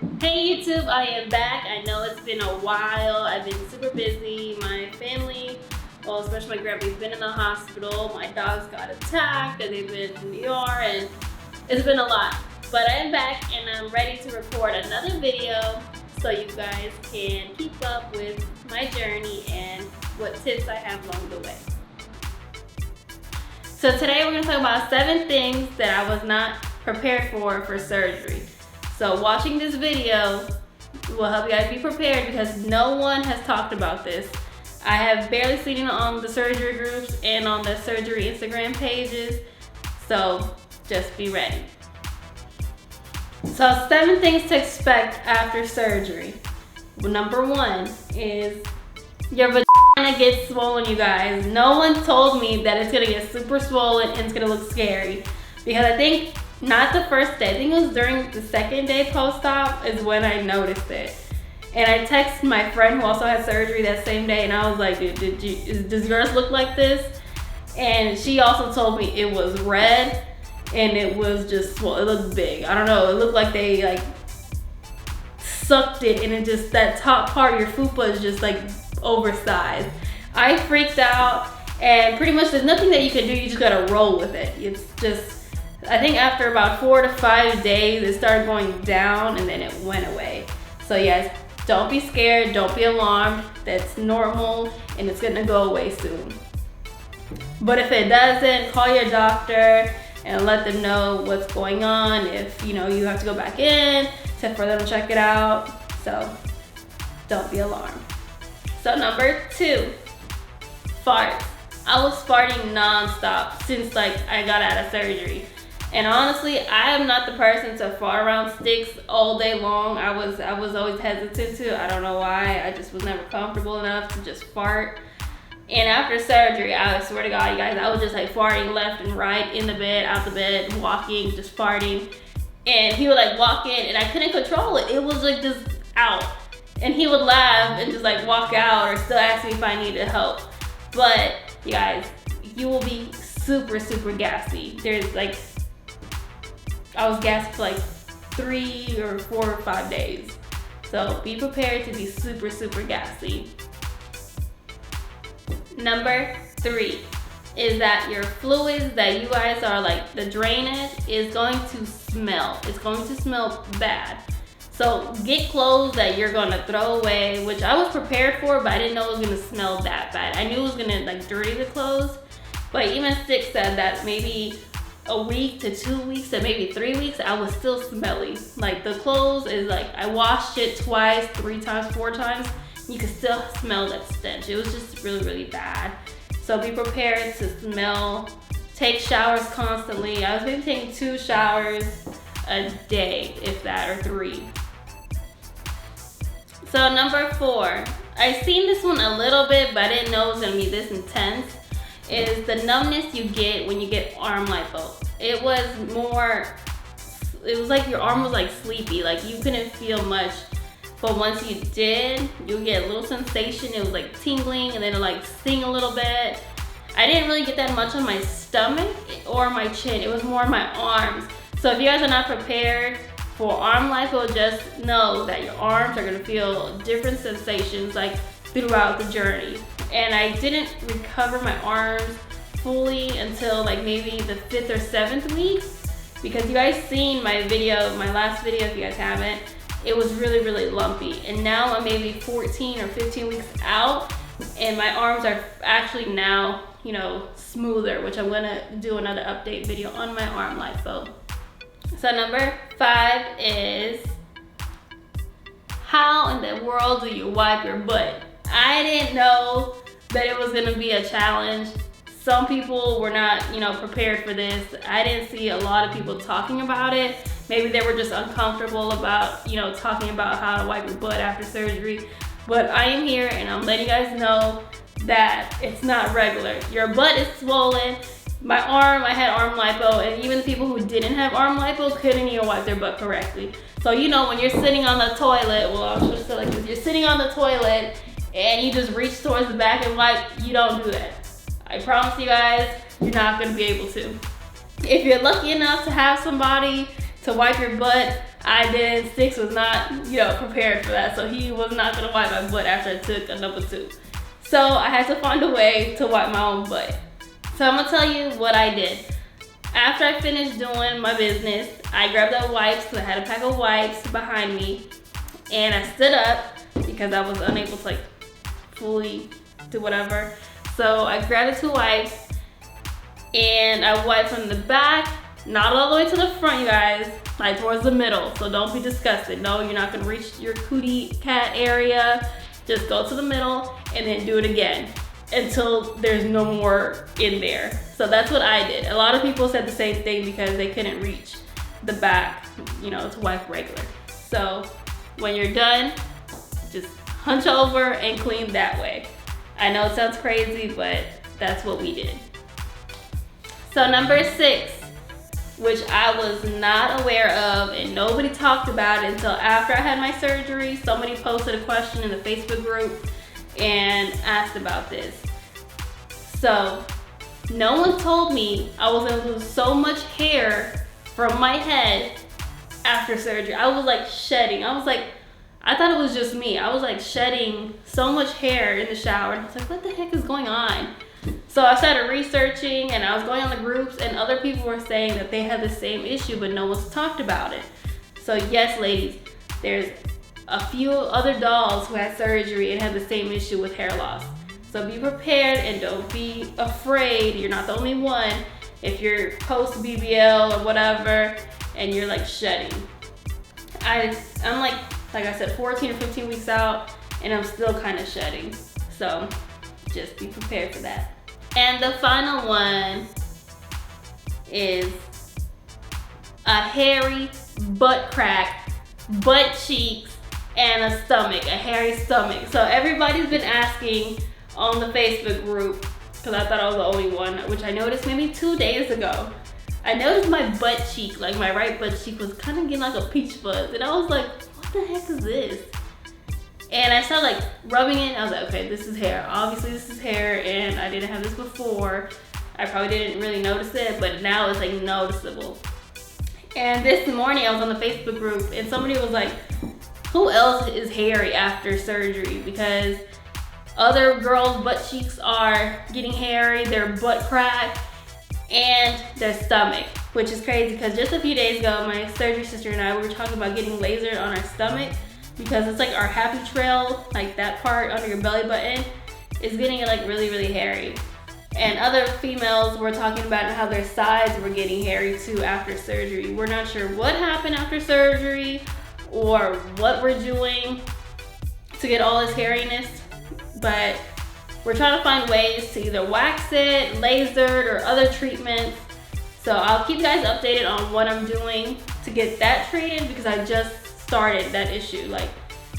Hey YouTube, I am back. I know it's been a while. I've been super busy. My family, well, especially my grandpa's been in the hospital. My dogs got attacked and they've been in the ER and it's been a lot. But I am back and I'm ready to record another video so you guys can keep up with my journey and what tips I have along the way. So today we're going to talk about 7 things that I was not prepared for surgery. So watching this video will help you guys be prepared because no one has talked about this. I have barely seen it on the surgery groups and on the surgery Instagram pages. So just be ready. So 7 things to expect after surgery. Well, number 1 is your vagina gets swollen, you guys. No one told me that it's gonna get super swollen and it's gonna look scary. Because I think not the first day, I think it was during the 2nd day post-op is when I noticed it. And I texted my friend who also had surgery that same day and I was like, dude, does yours look like this? And she also told me it was red and it was just, well, it looked big. I don't know, it looked like they like sucked it and it just, that top part of your fupa is just like oversized. I freaked out and pretty much there's nothing that you can do, you just gotta roll with it. It's just, I think after about 4 to 5 days, it started going down and then it went away. So yes, don't be scared, don't be alarmed. That's normal and it's gonna go away soon. But if it doesn't, call your doctor and let them know what's going on. If you have to go back in for them to check it out. So don't be alarmed. So number 2, farts. I was farting nonstop since like I got out of surgery. And honestly, I am not the person to fart around Stixx all day long. I was always hesitant to. I don't know why. I just was never comfortable enough to just fart. And after surgery, I swear to God, you guys, I was just like farting left and right, in the bed, out the bed, walking, just farting. And he would like walk in and I couldn't control it. It was like just out. And he would laugh and just like walk out or still ask me if I needed help. But you guys, you will be super, super gassy. There's like, I was gassed for like 3 or 4 or 5 days. So be prepared to be super, super gassy. Number 3 is that your fluids that you guys are like, the drainage is going to smell. It's going to smell bad. So get clothes that you're gonna throw away, which I was prepared for, but I didn't know it was gonna smell that bad. I knew it was gonna like dirty the clothes, but even Stixx said that maybe a week to 2 weeks and maybe 3 weeks, I was still smelly. Like the clothes is like, I washed it twice, 3 times, 4 times. You could still smell that stench. It was just really, really bad. So be prepared to smell. Take showers constantly. I was maybe taking 2 showers a day, if that, or 3. So number 4, I've seen this one a little bit, but I didn't know it was gonna be this intense. Is the numbness you get when you get arm lipo. It was like your arm was like sleepy, like you couldn't feel much. But once you did, you get a little sensation. It was like tingling and then it like sting a little bit. I didn't really get that much on my stomach or my chin. It was more on my arms. So if you guys are not prepared for arm lipo, just know that your arms are gonna feel different sensations like throughout the journey. And I didn't recover my arms fully until like maybe the 5th or 7th week, because you guys seen my video, my last video, if you guys haven't, it was really, really lumpy. And now I'm maybe 14 or 15 weeks out and my arms are actually now, smoother, which I'm gonna do another update video on my arm lipo. So number 5 is, how in the world do you wipe your butt? I didn't know that it was gonna be a challenge. Some people were not, prepared for this. I didn't see a lot of people talking about it. Maybe they were just uncomfortable about, talking about how to wipe your butt after surgery. But I am here and I'm letting you guys know that it's not regular. Your butt is swollen. My arm, I had arm lipo, and even the people who didn't have arm lipo couldn't even wipe their butt correctly. So when you're sitting on the toilet, well, I'll just say like this, you're sitting on the toilet and you just reach towards the back and wipe, you don't do that. I promise you guys, you're not gonna be able to. If you're lucky enough to have somebody to wipe your butt, I didn't. Stixx was not, you know, prepared for that, so he was not gonna wipe my butt after I took a number 2. So I had to find a way to wipe my own butt. So I'm gonna tell you what I did. After I finished doing my business, I grabbed the wipes because I had a pack of wipes behind me, and I stood up because I was unable to like fully do whatever. So I grabbed the 2 wipes and I wiped from the back, not all the way to the front, you guys, like towards the middle. So don't be disgusted. No, you're not gonna reach your cootie cat area. Just go to the middle and then do it again until there's no more in there. So that's what I did. A lot of people said the same thing because they couldn't reach the back, you know, to wipe regular. So when you're done, just hunch over and clean that way. I know it sounds crazy, but that's what we did. So number 6, which I was not aware of and nobody talked about it until after I had my surgery. Somebody posted a question in the Facebook group and asked about this. So no one told me I was gonna lose so much hair from my head after surgery. I was like shedding. I thought it was just me. I was like shedding so much hair in the shower, and I was like, what the heck is going on? So I started researching, and I was going on the groups, and other people were saying that they had the same issue, but no one's talked about it. So yes, ladies, there's a few other dolls who had surgery and had the same issue with hair loss. So be prepared and don't be afraid. You're not the only one. If you're post BBL or whatever, and you're like shedding. I'm like I said, 14 or 15 weeks out, and I'm still kind of shedding. So just be prepared for that. And the final one is a hairy butt crack, butt cheeks, and a stomach, a hairy stomach. So everybody's been asking on the Facebook group, because I thought I was the only one, which I noticed maybe 2 days ago. I noticed my butt cheek, like my right butt cheek, was kind of getting like a peach fuzz, and I was like, what the heck is this? And I started like rubbing it, and I was like, okay, this is hair. Obviously this is hair, and I didn't have this before. I probably didn't really notice it, but now it's like noticeable. And this morning I was on the Facebook group, and somebody was like, who else is hairy after surgery? Because other girls' butt cheeks are getting hairy, their butt crack, and their stomach, which is crazy because just a few days ago, my surgery sister and I, we were talking about getting lasered on our stomach because it's like our happy trail, like that part under your belly button is getting like really, really hairy. And other females were talking about how their sides were getting hairy too after surgery. We're not sure what happened after surgery or what we're doing to get all this hairiness, but we're trying to find ways to either wax it, lasered, or other treatments. So I'll keep you guys updated on what I'm doing to get that treated because I just started that issue. Like,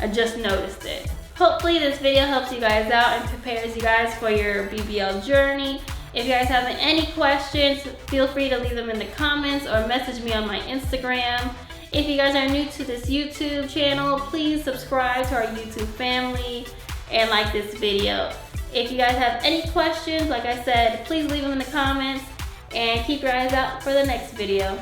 I just noticed it. Hopefully this video helps you guys out and prepares you guys for your BBL journey. If you guys have any questions, feel free to leave them in the comments or message me on my Instagram. If you guys are new to this YouTube channel, please subscribe to our YouTube family and like this video. If you guys have any questions, like I said, please leave them in the comments and keep your eyes out for the next video.